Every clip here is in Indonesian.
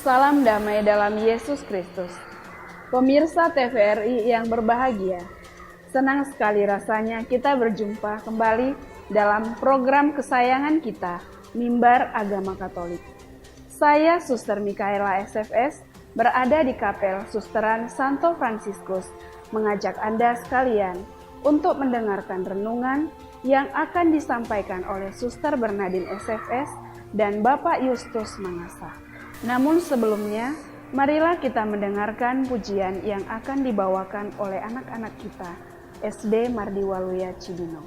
Salam damai dalam Yesus Kristus. Pemirsa TVRI yang berbahagia, senang sekali rasanya kita berjumpa kembali dalam program kesayangan kita, Mimbar Agama Katolik. Saya Suster Mikaela SFS, berada di Kapel Susteran Santo Fransiskus, mengajak Anda sekalian untuk mendengarkan renungan yang akan disampaikan oleh Suster Bernadine SFS dan Bapak Yustus Mangasa. Namun sebelumnya, marilah kita mendengarkan pujian yang akan dibawakan oleh anak-anak kita, SD Mardi Waluya Cibinong.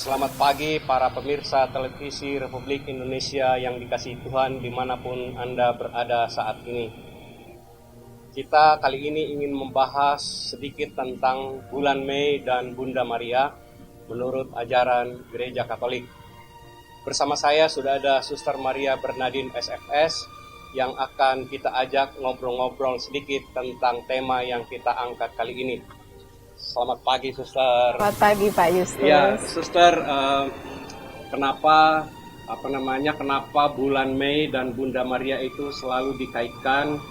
Selamat pagi para pemirsa televisi Republik Indonesia yang dikasihi Tuhan dimanapun Anda berada saat ini. Kita kali ini ingin membahas sedikit tentang bulan Mei dan Bunda Maria menurut ajaran Gereja Katolik. Bersama saya sudah ada Suster Maria Bernadine SFS yang akan kita ajak ngobrol-ngobrol sedikit tentang tema yang kita angkat kali ini. Selamat pagi, Suster. Selamat pagi, Pak Yustus. Ya, Suster, kenapa bulan Mei dan Bunda Maria itu selalu dikaitkan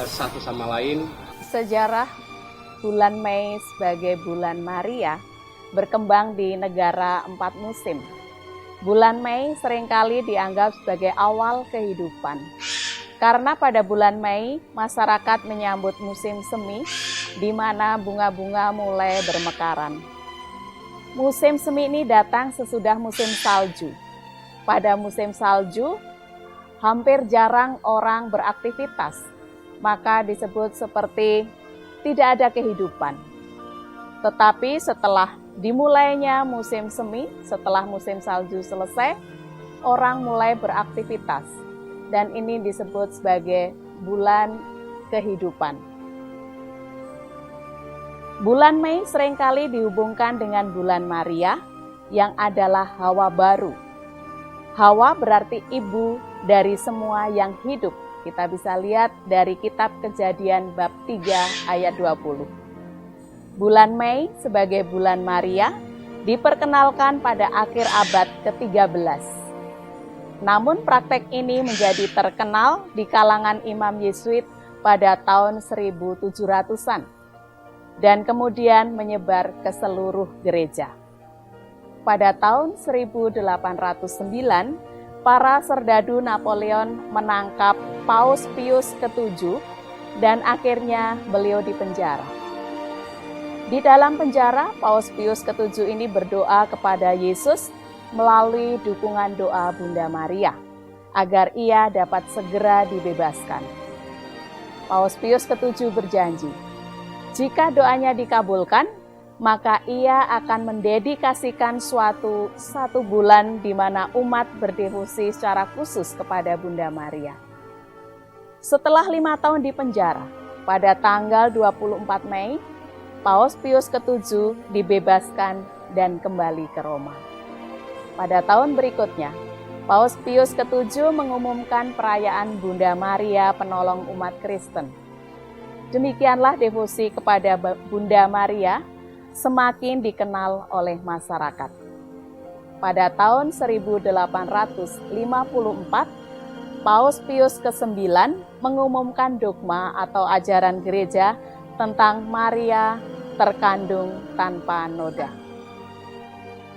satu sama lain? Sejarah bulan Mei sebagai bulan Maria berkembang di negara 4 musim. Bulan Mei seringkali dianggap sebagai awal kehidupan. Karena pada bulan Mei, masyarakat menyambut musim semi, di mana bunga-bunga mulai bermekaran. Musim semi ini datang sesudah musim salju. Pada musim salju, hampir jarang orang beraktivitas, maka disebut seperti tidak ada kehidupan. Tetapi setelah dimulainya musim semi, setelah musim salju selesai, orang mulai beraktivitas. Dan ini disebut sebagai bulan kehidupan. Bulan Mei seringkali dihubungkan dengan bulan Maria yang adalah Hawa baru. Hawa berarti ibu dari semua yang hidup. Kita bisa lihat dari kitab Kejadian bab 3 ayat 20. Bulan Mei sebagai bulan Maria diperkenalkan pada akhir abad ke-13. Namun praktek ini menjadi terkenal di kalangan imam Yesuit pada tahun 1700-an dan kemudian menyebar ke seluruh gereja. Pada tahun 1809, para serdadu Napoleon menangkap Paus Pius ke-7 dan akhirnya beliau dipenjara. Di dalam penjara, Paus Pius ke-7 ini berdoa kepada Yesus melalui dukungan doa Bunda Maria, agar ia dapat segera dibebaskan. Paus Pius ke-7 berjanji, jika doanya dikabulkan, maka ia akan mendedikasikan satu bulan di mana umat berdevosi secara khusus kepada Bunda Maria. Setelah 5 tahun di penjara, pada tanggal 24 Mei, Paus Pius ke-7 dibebaskan dan kembali ke Roma. Pada tahun berikutnya, Paus Pius ke-7 mengumumkan perayaan Bunda Maria Penolong Umat Kristen. Demikianlah devosi kepada Bunda Maria semakin dikenal oleh masyarakat. Pada tahun 1854, Paus Pius ke-9 mengumumkan dogma atau ajaran gereja tentang Maria terkandung tanpa noda.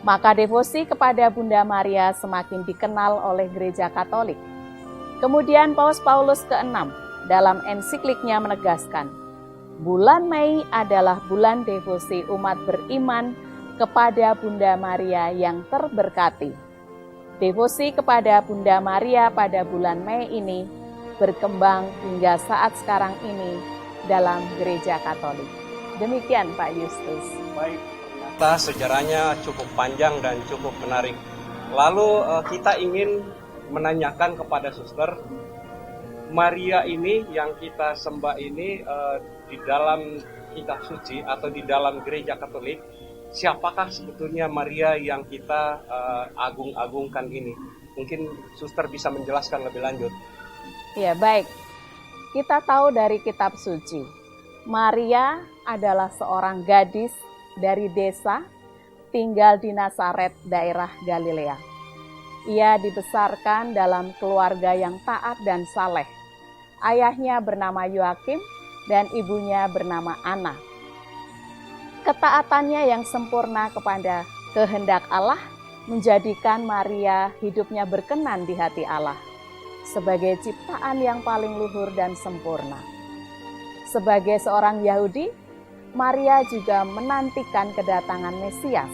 Maka devosi kepada Bunda Maria semakin dikenal oleh Gereja Katolik. Kemudian Paus Paulus ke-6 dalam ensikliknya menegaskan, bulan Mei adalah bulan devosi umat beriman kepada Bunda Maria yang terberkati. Devosi kepada Bunda Maria pada bulan Mei ini berkembang hingga saat sekarang ini dalam Gereja Katolik. Demikian Pak Justus. Baik, ternyata sejarahnya cukup panjang dan cukup menarik. Lalu kita ingin menanyakan kepada suster, Maria ini yang kita sembah ini di dalam kitab suci atau di dalam Gereja Katolik, siapakah sebetulnya Maria yang kita agung-agungkan ini? Mungkin suster bisa menjelaskan lebih lanjut. Ya, baik. Kita tahu dari kitab suci, Maria adalah seorang gadis dari desa tinggal di Nazaret, daerah Galilea. Ia dibesarkan dalam keluarga yang taat dan saleh. Ayahnya bernama Yoakim dan ibunya bernama Anna. Ketaatannya yang sempurna kepada kehendak Allah menjadikan Maria hidupnya berkenan di hati Allah sebagai ciptaan yang paling luhur dan sempurna. Sebagai seorang Yahudi, Maria juga menantikan kedatangan Mesias.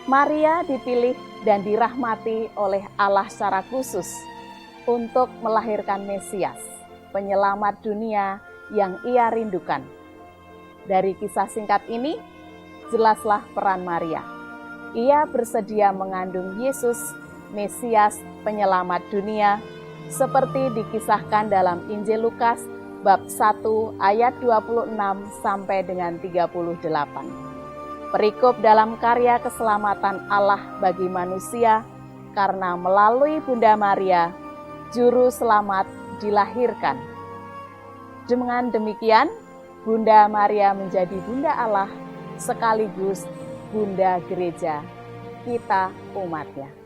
Maria dipilih dan dirahmati oleh Allah secara khusus untuk melahirkan Mesias, penyelamat dunia yang ia rindukan. Dari kisah singkat ini, jelaslah peran Maria. Ia bersedia mengandung Yesus, Mesias, penyelamat dunia, seperti dikisahkan dalam Injil Lukas bab 1 ayat 26 sampai dengan 38. Perikop dalam karya keselamatan Allah bagi manusia, karena melalui Bunda Maria, Juru Selamat dilahirkan. Dengan demikian, Bunda Maria menjadi Bunda Allah sekaligus Bunda Gereja, kita umatnya.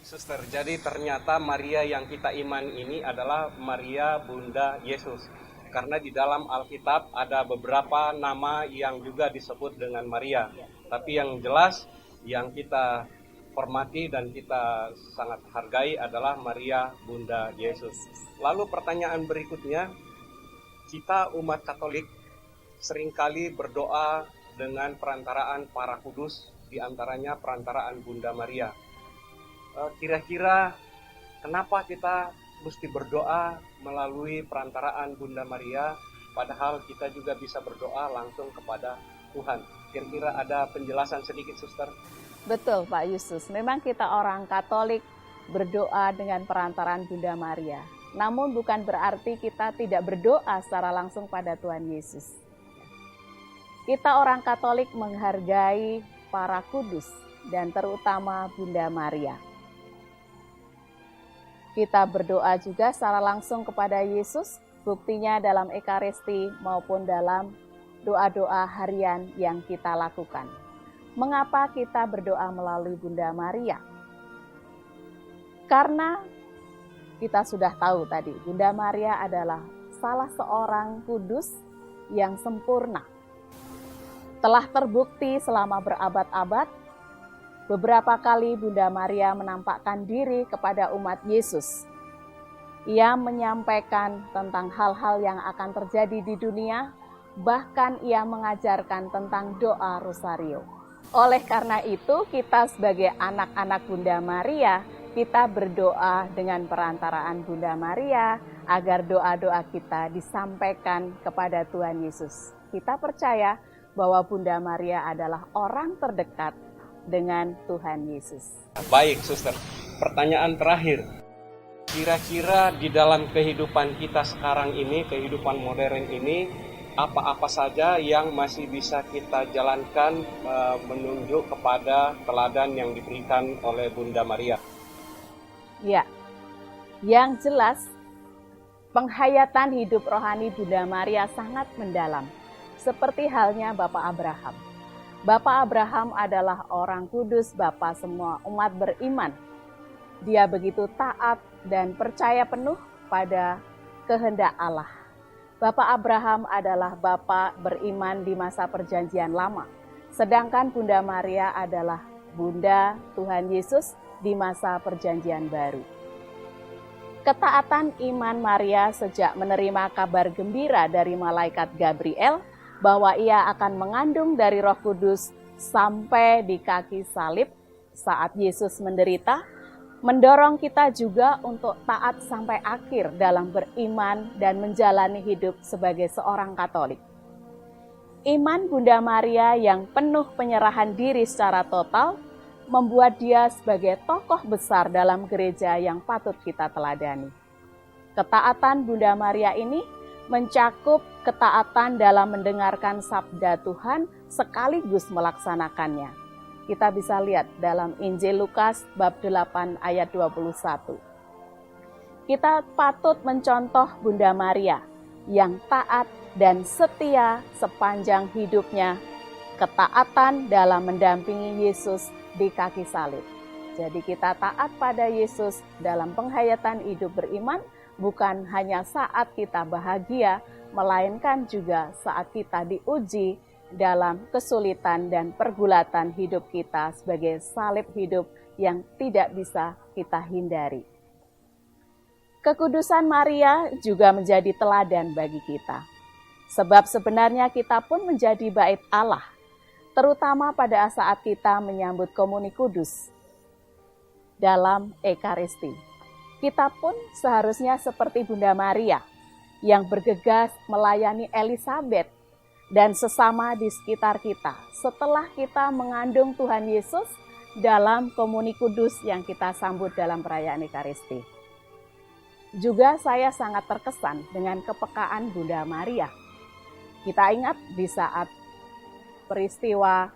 Suster, jadi ternyata Maria yang kita iman ini adalah Maria Bunda Yesus. Karena di dalam Alkitab ada beberapa nama yang juga disebut dengan Maria. Tapi yang jelas yang kita hormati dan kita sangat hargai adalah Maria Bunda Yesus. Lalu pertanyaan berikutnya, kita umat Katolik seringkali berdoa dengan perantaraan para kudus, di antaranya perantaraan Bunda Maria. Kira-kira kenapa kita mesti berdoa melalui perantaraan Bunda Maria, padahal kita juga bisa berdoa langsung kepada Tuhan? Kira-kira ada penjelasan sedikit, Suster? Betul Pak Yusus, memang kita orang Katolik berdoa dengan perantaraan Bunda Maria. Namun bukan berarti kita tidak berdoa secara langsung pada Tuhan Yesus. Kita orang Katolik menghargai para kudus dan terutama Bunda Maria. Kita berdoa juga secara langsung kepada Yesus, buktinya dalam Ekaristi maupun dalam doa-doa harian yang kita lakukan. Mengapa kita berdoa melalui Bunda Maria? Karena kita sudah tahu tadi, Bunda Maria adalah salah seorang kudus yang sempurna. Telah terbukti selama berabad-abad, beberapa kali Bunda Maria menampakkan diri kepada umat Yesus. Ia menyampaikan tentang hal-hal yang akan terjadi di dunia, bahkan ia mengajarkan tentang doa rosario. Oleh karena itu, kita sebagai anak-anak Bunda Maria, kita berdoa dengan perantaraan Bunda Maria agar doa-doa kita disampaikan kepada Tuhan Yesus. Kita percaya bahwa Bunda Maria adalah orang terdekat dengan Tuhan Yesus. Baik, Suster. Pertanyaan terakhir. Kira-kira di dalam kehidupan kita sekarang ini, kehidupan modern ini, apa-apa saja yang masih bisa kita jalankan menunjuk kepada teladan yang diberikan oleh Bunda Maria? Ya, yang jelas penghayatan hidup rohani Bunda Maria sangat mendalam. Seperti halnya Bapak Abraham. Bapak Abraham adalah orang kudus, Bapak semua umat beriman. Dia begitu taat dan percaya penuh pada kehendak Allah. Bapak Abraham adalah Bapak beriman di masa perjanjian lama. Sedangkan Bunda Maria adalah Bunda Tuhan Yesus di masa perjanjian baru. Ketaatan iman Maria sejak menerima kabar gembira dari malaikat Gabriel bahwa ia akan mengandung dari Roh Kudus sampai di kaki salib saat Yesus menderita, mendorong kita juga untuk taat sampai akhir dalam beriman dan menjalani hidup sebagai seorang Katolik. Iman Bunda Maria yang penuh penyerahan diri secara total membuat dia sebagai tokoh besar dalam gereja yang patut kita teladani. Ketaatan Bunda Maria ini mencakup ketaatan dalam mendengarkan sabda Tuhan sekaligus melaksanakannya. Kita bisa lihat dalam Injil Lukas bab 8 ayat 21. Kita patut mencontoh Bunda Maria yang taat dan setia sepanjang hidupnya, ketaatan dalam mendampingi Yesus di kaki salib. Jadi kita taat pada Yesus dalam penghayatan hidup beriman, bukan hanya saat kita bahagia, melainkan juga saat kita diuji dalam kesulitan dan pergulatan hidup kita sebagai salib hidup yang tidak bisa kita hindari. Kekudusan Maria juga menjadi teladan bagi kita. Sebab sebenarnya kita pun menjadi bait Allah, terutama pada saat kita menyambut komuni kudus dalam Ekaristi. Kita pun seharusnya seperti Bunda Maria yang bergegas melayani Elizabeth dan sesama di sekitar kita setelah kita mengandung Tuhan Yesus dalam komuni kudus yang kita sambut dalam perayaan Ekaristi. Juga saya sangat terkesan dengan kepekaan Bunda Maria. Kita ingat di saat peristiwa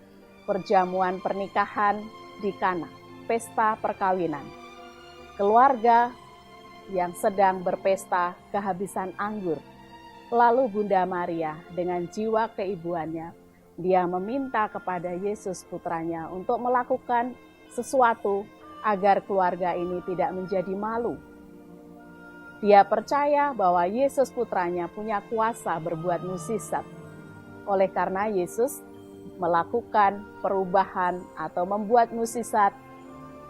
perjamuan pernikahan di Kana, pesta perkawinan. Keluarga yang sedang berpesta kehabisan anggur. Lalu Bunda Maria dengan jiwa keibuannya, dia meminta kepada Yesus putranya untuk melakukan sesuatu agar keluarga ini tidak menjadi malu. Dia percaya bahwa Yesus putranya punya kuasa berbuat mukjizat. Oleh karena Yesus melakukan perubahan atau membuat mukjizat,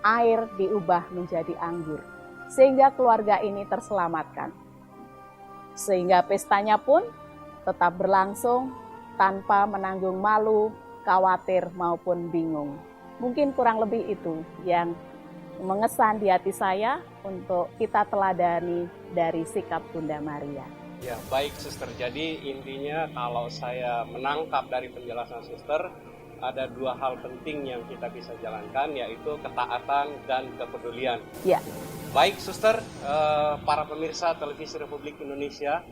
air diubah menjadi anggur, sehingga keluarga ini terselamatkan. Sehingga pestanya pun tetap berlangsung tanpa menanggung malu, khawatir maupun bingung. Mungkin kurang lebih itu yang mengesan di hati saya untuk kita teladani dari sikap Bunda Maria. Ya, baik Suster. Jadi intinya kalau saya menangkap dari penjelasan Suster, ada dua hal penting yang kita bisa jalankan, yaitu ketaatan dan kepedulian. Ya. Baik Suster, para pemirsa Televisi Republik Indonesia,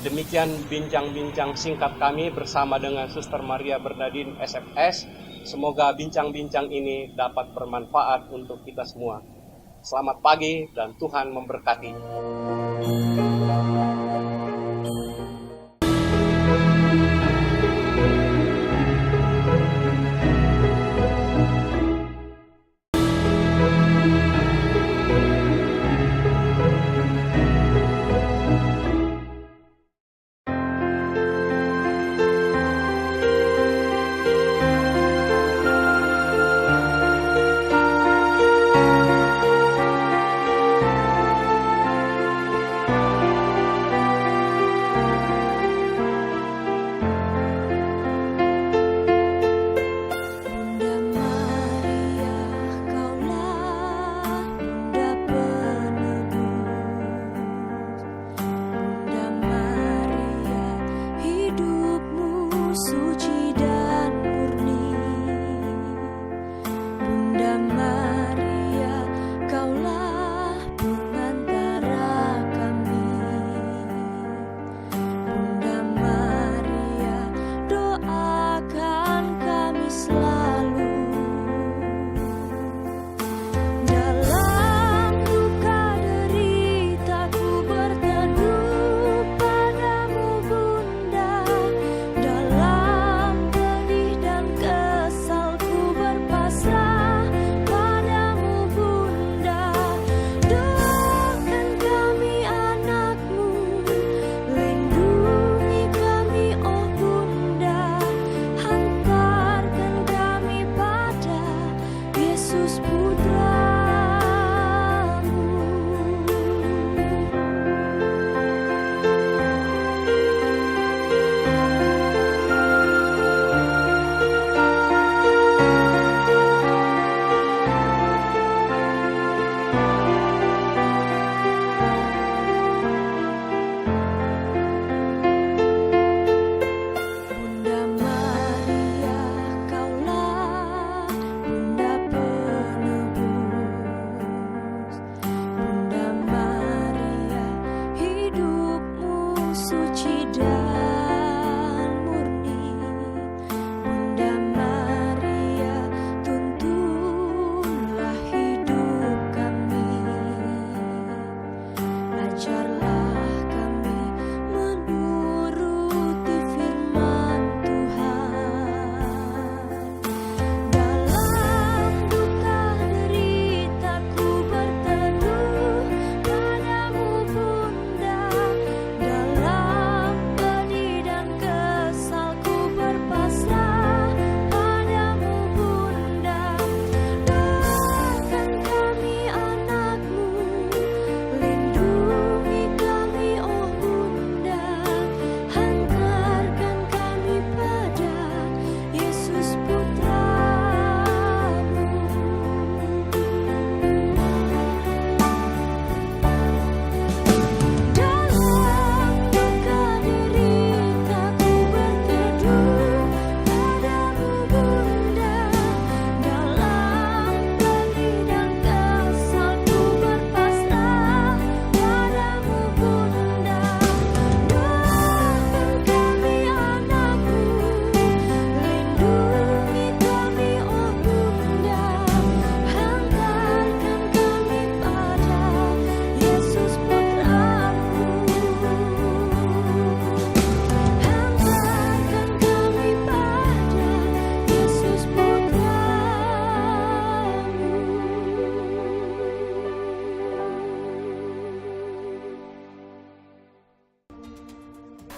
demikian bincang-bincang singkat kami bersama dengan Suster Maria Bernardin SFS. Semoga bincang-bincang ini dapat bermanfaat untuk kita semua. Selamat pagi dan Tuhan memberkati.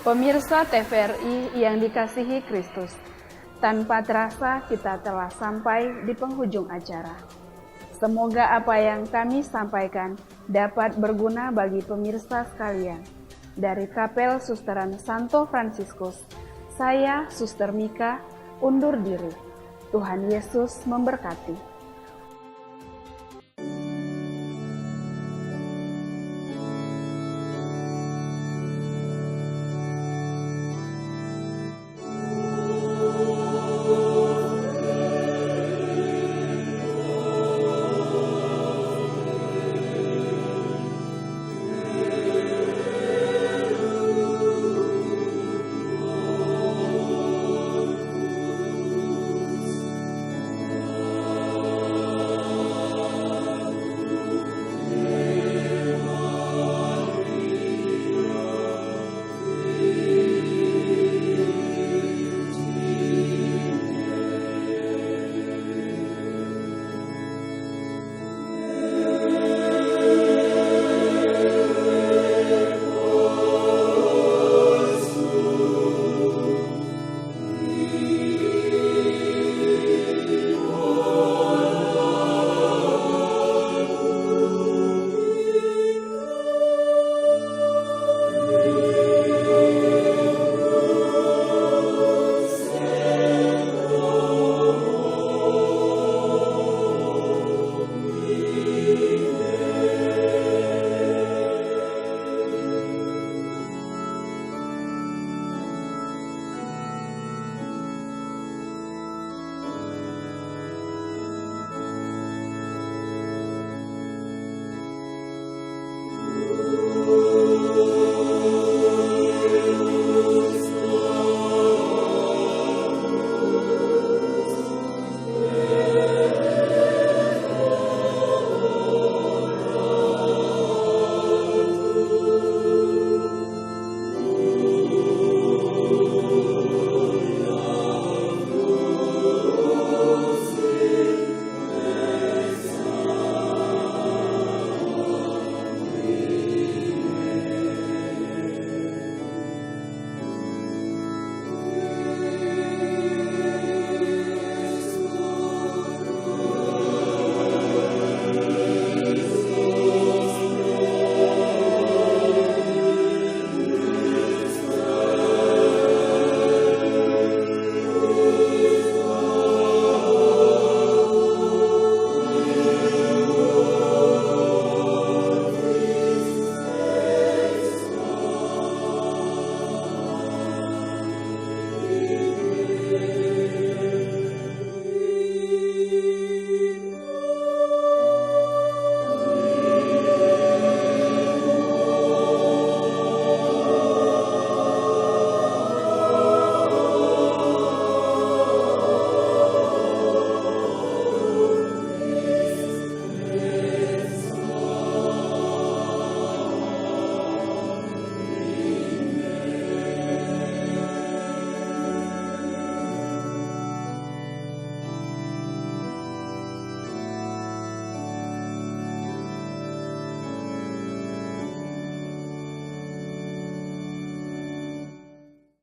Pemirsa TVRI yang dikasihi Kristus, tanpa terasa kita telah sampai di penghujung acara. Semoga apa yang kami sampaikan dapat berguna bagi pemirsa sekalian. Dari Kapel Susteran Santo Fransiskus, saya Suster Mika undur diri. Tuhan Yesus memberkati.